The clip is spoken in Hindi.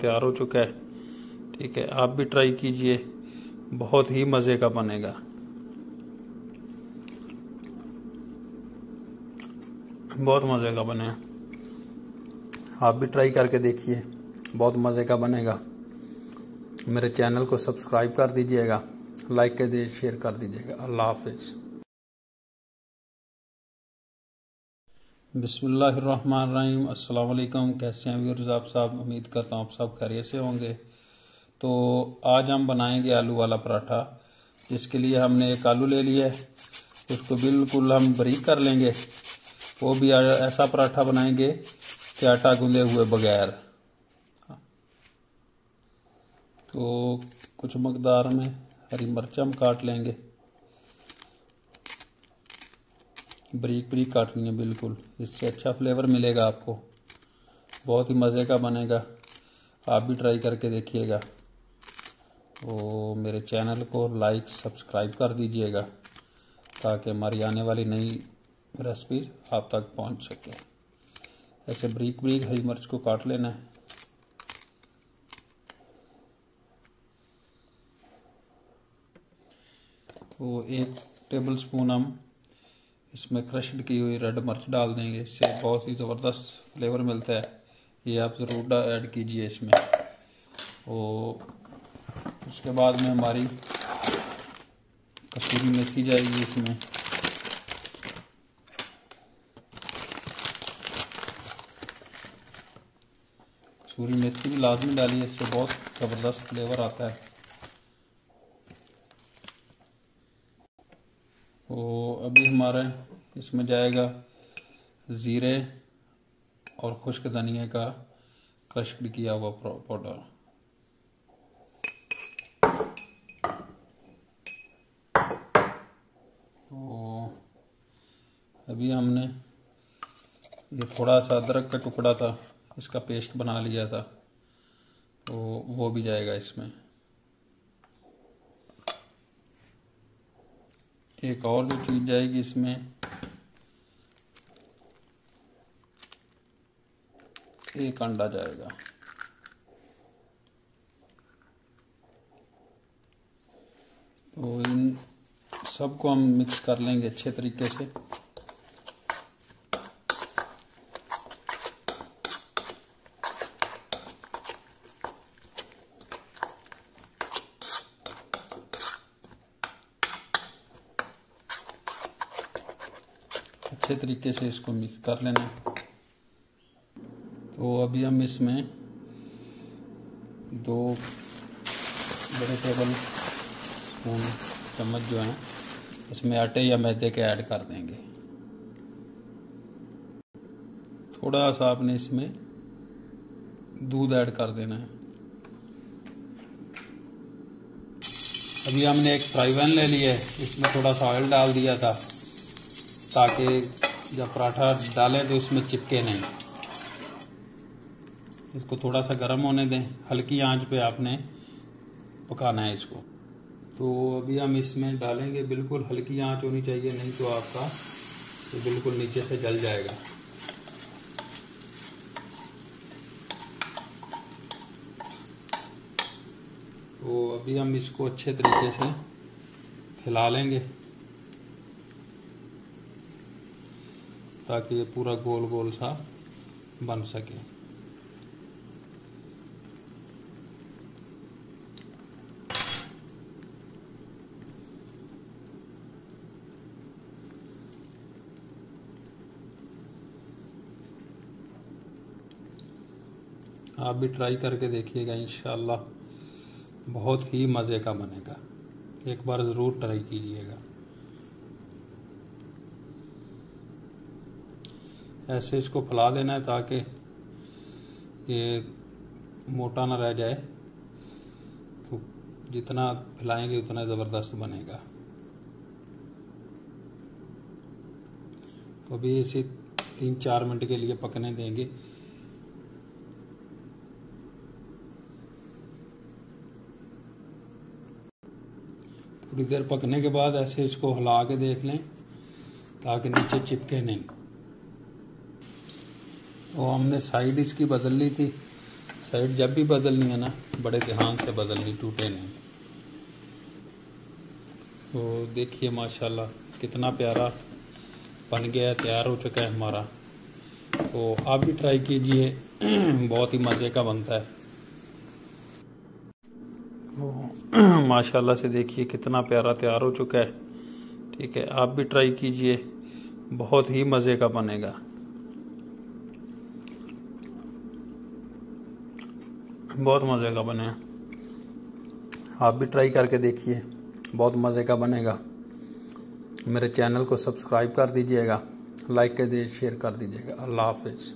तैयार हो चुका है। ठीक है, आप भी ट्राई कीजिए, बहुत ही मज़े का बनेगा। बहुत मज़े का बने, आप भी ट्राई करके देखिए, बहुत मज़े का बनेगा। मेरे चैनल को सब्सक्राइब कर दीजिएगा, लाइक कर दीजिए, शेयर कर दीजिएगा। अल्लाह हाफिज़। बिस्मिल्लाहिर्रहमानिर्रहीम। अस्सलाम वालेकुम। कैसे हैं व्यूअर्स आप सब? उम्मीद करता हूँ आप सब खैरियत से होंगे। तो आज हम बनाएंगे आलू वाला पराठा। जिसके लिए हमने एक आलू ले लिया है, उसको बिल्कुल हम बारीक कर लेंगे। वो भी ऐसा पराठा बनाएंगे कि आटा गूंदे हुए बगैर। तो कुछ मकदार में हरी मिर्च हम काट लेंगे, बारीक बारीक काटनी है बिल्कुल, इससे अच्छा फ्लेवर मिलेगा आपको, बहुत ही मज़े का बनेगा। आप भी ट्राई करके देखिएगा। तो मेरे चैनल को लाइक सब्सक्राइब कर दीजिएगा ताकि हमारी आने वाली नई रेसिपी आप तक पहुंच सके। ऐसे बारीक बारीक हरी मिर्च को काट लेना है। तो 1 टेबल स्पून हम इसमें क्रश्ड की हुई रेड मिर्च डाल देंगे, इससे बहुत ही ज़बरदस्त फ्लेवर मिलता है। ये आप ज़रूर ऐड कीजिए इसमें। और उसके बाद में हमारी कसूरी मेथी जाएगी इसमें। कसूरी मेथी भी लाजमी डालिए, इससे बहुत ज़बरदस्त फ्लेवर आता है। तो अभी हमारे इसमें जाएगा ज़ीरे और खुश्क धनिया का क्रश्ड किया हुआ पाउडर। तो अभी हमने ये थोड़ा सा अदरक का टुकड़ा था, इसका पेस्ट बना लिया था, तो वो भी जाएगा इसमें। एक और जो चीज़ जाएगी इसमें, एक अंडा जाएगा। तो इन सबको हम मिक्स कर लेंगे अच्छे तरीके से। अच्छे तरीके से इसको मिक्स कर लेना। तो अभी हम इसमें 2 बड़े टेबल स्पून चम्मच जो हैं इसमें आटे या मैदे के ऐड कर देंगे। थोड़ा सा आपने इसमें दूध ऐड कर देना है। अभी हमने एक फ्राई पैन ले लिया है, इसमें थोड़ा सा ऑयल डाल दिया था ताकि जब पराठा डालें तो इसमें चिपके नहीं। इसको थोड़ा सा गर्म होने दें, हल्की आंच पे आपने पकाना है इसको। तो अभी हम इसमें डालेंगे, बिल्कुल हल्की आंच होनी चाहिए, नहीं तो आपका तो बिल्कुल नीचे से जल जाएगा। तो अभी हम इसको अच्छे तरीके से हिला लेंगे ताकि ये पूरा गोल गोल सा बन सके। आप भी ट्राई करके देखिएगा, इंशाल्लाह बहुत ही मज़े का बनेगा। एक बार ज़रूर ट्राई कीजिएगा। ऐसे इसको फैला देना है ताकि ये मोटा ना रह जाए। तो जितना फैलाएंगे उतना ज़बरदस्त बनेगा। तो अभी इसे 3-4 मिनट के लिए पकने देंगे। थोड़ी देर पकने के बाद ऐसे इसको हिला के देख लें ताकि नीचे चिपके नहीं। तो हमने साइड इसकी बदल ली थी, साइड जब भी बदलनी है ना, बड़े ध्यान से बदलनी, टूटे नहीं। तो देखिए माशाल्लाह कितना प्यारा बन गया है, तैयार हो चुका है हमारा। तो आप भी ट्राई कीजिए, बहुत ही मज़े का बनता है। तो माशाल्लाह से देखिए कितना प्यारा तैयार हो चुका है। ठीक है, आप भी ट्राई कीजिए, बहुत ही मज़े का बनेगा। बहुत मज़े का बने, आप भी ट्राई करके देखिए, बहुत मज़े का बनेगा। मेरे चैनल को सब्सक्राइब कर दीजिएगा, लाइक कर दीजिए, शेयर कर दीजिएगा। अल्लाह हाफिज़।